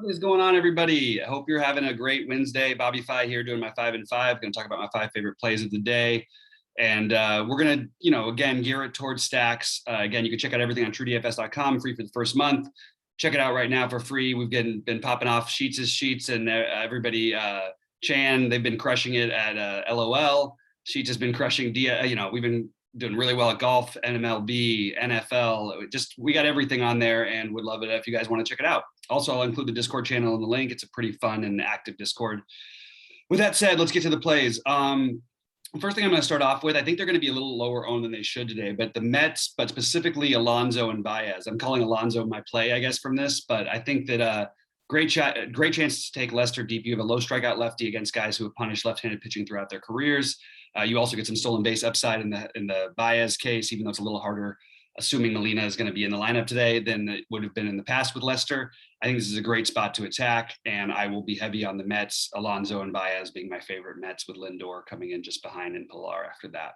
What is going on, everybody? I hope you're having a great Wednesday. BobbyFi here doing my 5 and 5. Going to talk about my 5 favorite plays of the day. And we're going to, again, gear it towards stacks. Again, you can check out everything on truedfs.com, free for the first month. Check it out right now for free. We've been popping off Sheets and everybody, Chan, they've been crushing it at LOL. Sheets has been crushing, we've been doing really well at golf, NMLB, NFL. We got everything on there and would love it if you guys want to check it out. Also, I'll include the Discord channel in the link. It's a pretty fun and active Discord. With that said, let's get to the plays. First thing I'm going to start off with, I think they're going to be a little lower owned than they should today, but the Mets, but specifically Alonso and Baez. I'm calling Alonso my play, I guess, from this, but I think that great chance to take Lester deep. You have a low strikeout lefty against guys who have punished left-handed pitching throughout their careers. You also get some stolen base upside in the Baez case, even though it's a little harder, assuming Molina is going to be in the lineup today than it would have been in the past with Lester. I think this is a great spot to attack, and I will be heavy on the Mets, Alonso and Baez being my favorite Mets, with Lindor coming in just behind and Pilar after that.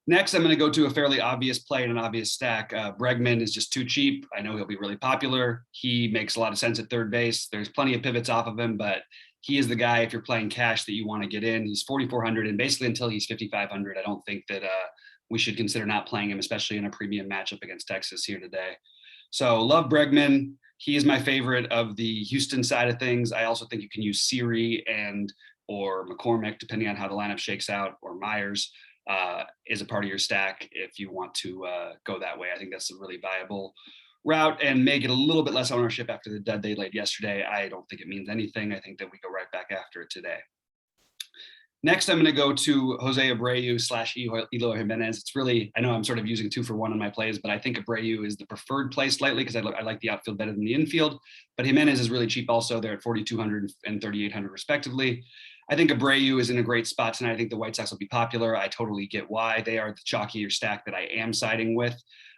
Next, I'm going to go to a fairly obvious play and an obvious stack. Bregman is just too cheap. I know he'll be really popular. He makes a lot of sense at third base. There's plenty of pivots off of him, but he is the guy, if you're playing cash, that you want to get in. He's 4,400, and basically until he's 5,500, I don't think that we should consider not playing him, especially in a premium matchup against Texas here today. So love Bregman. He is my favorite of the Houston side of things. I also think you can use Siri or McCormick, depending on how the lineup shakes out, or Myers is a part of your stack if you want to go that way. I think that's a really viable route and may get a little bit less ownership after the dud they laid yesterday. I don't think it means anything. I think that we go right back after it today. Next, I'm going to go to Jose Abreu / Eloy Jimenez. It's really, I know I'm sort of using 2 for 1 on my plays, but I think Abreu is the preferred play slightly because I like the outfield better than the infield. But Jimenez is really cheap also. They're at 4,200 and 3,800 respectively. I think Abreu is in a great spot tonight. I think the White Sox will be popular. I totally get why. They are the chalkier stack that I am siding with.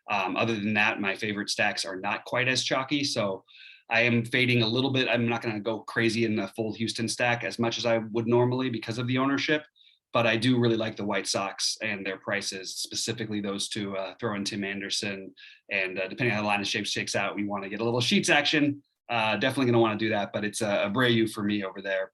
Other than that, my favorite stacks are not quite as chalky. So I am fading a little bit. I'm not going to go crazy in the full Houston stack as much as I would normally because of the ownership, but I do really like the White Sox and their prices, specifically those two. Throw in Tim Anderson, and depending on how the line of shapes shakes out, we want to get a little Sheets action. Definitely going to want to do that, but it's Abreu for me over there.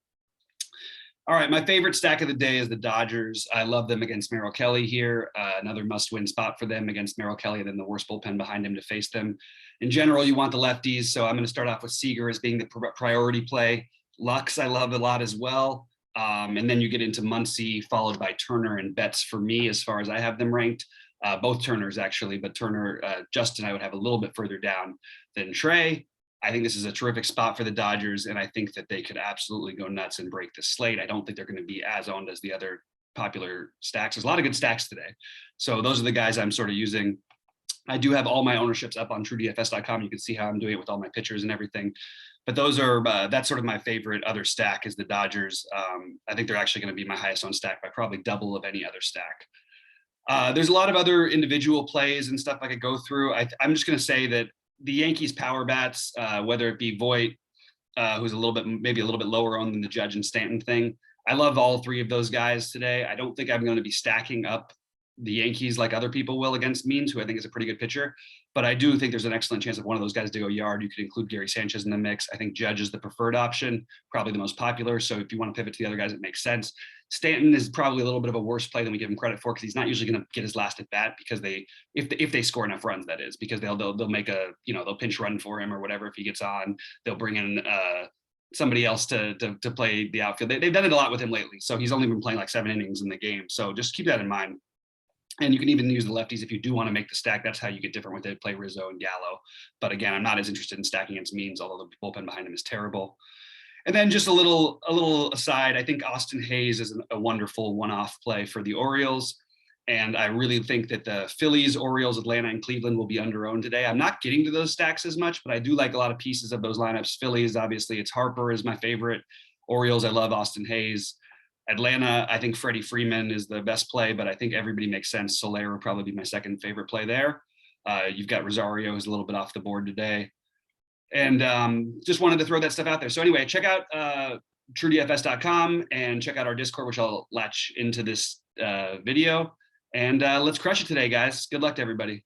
All right, my favorite stack of the day is the Dodgers. I love them against Merrill Kelly here. Another must-win spot for them against Merrill Kelly, and then the worst bullpen behind him to face them. In general, you want the lefties, so I'm going to start off with Seager as being the priority play. Lux, I love a lot as well. And then you get into Muncy, followed by Turner and Betts for me, as far as I have them ranked. Both Turners, actually, but Turner, Justin, I would have a little bit further down than Trey. I think this is a terrific spot for the Dodgers, and I think that they could absolutely go nuts and break the slate. I don't think they're going to be as owned as the other popular stacks. There's a lot of good stacks today. So those are the guys I'm sort of using. I do have all my ownerships up on truedfs.com. You can see how I'm doing it with all my pitchers and everything. But those are, that's sort of my favorite other stack is the Dodgers. I think they're actually going to be my highest owned stack by probably double of any other stack. There's a lot of other individual plays and stuff I could go through. I'm just going to say that the Yankees power bats, whether it be Voit, who's maybe a little bit lower owned than the Judge and Stanton thing. I love all 3 of those guys today. I don't think I'm going to be stacking up the Yankees like other people will against Means, who I think is a pretty good pitcher. But I do think there's an excellent chance of one of those guys to go yard. You could include Gary Sanchez in the mix. I think Judge is the preferred option, probably the most popular. So if you want to pivot to the other guys, it makes sense. Stanton is probably a little bit of a worse play than we give him credit for because he's not usually going to get his last at bat because if they score enough runs, that is, because they'll make they'll pinch run for him or whatever if he gets on. They'll bring in somebody else to play the outfield. They've done it a lot with him lately, so he's only been playing like 7 innings in the game. So just keep that in mind. And you can even use the lefties if you do want to make the stack. That's how you get different with it. Play Rizzo and Gallo. But again, I'm not as interested in stacking against Means, although the bullpen behind him is terrible. And then just a little aside, I think Austin Hayes is a wonderful one-off play for the Orioles. And I really think that the Phillies, Orioles, Atlanta, and Cleveland will be under-owned today. I'm not getting to those stacks as much, but I do like a lot of pieces of those lineups. Phillies, obviously, it's Harper is my favorite. Orioles, I love Austin Hayes. Atlanta, I think Freddie Freeman is the best play, but I think everybody makes sense. Soler would probably be my second favorite play there. You've got Rosario, who's a little bit off the board today. And just wanted to throw that stuff out there. So anyway, check out truedfs.com and check out our Discord, which I'll latch into this video. And let's crush it today, guys. Good luck to everybody.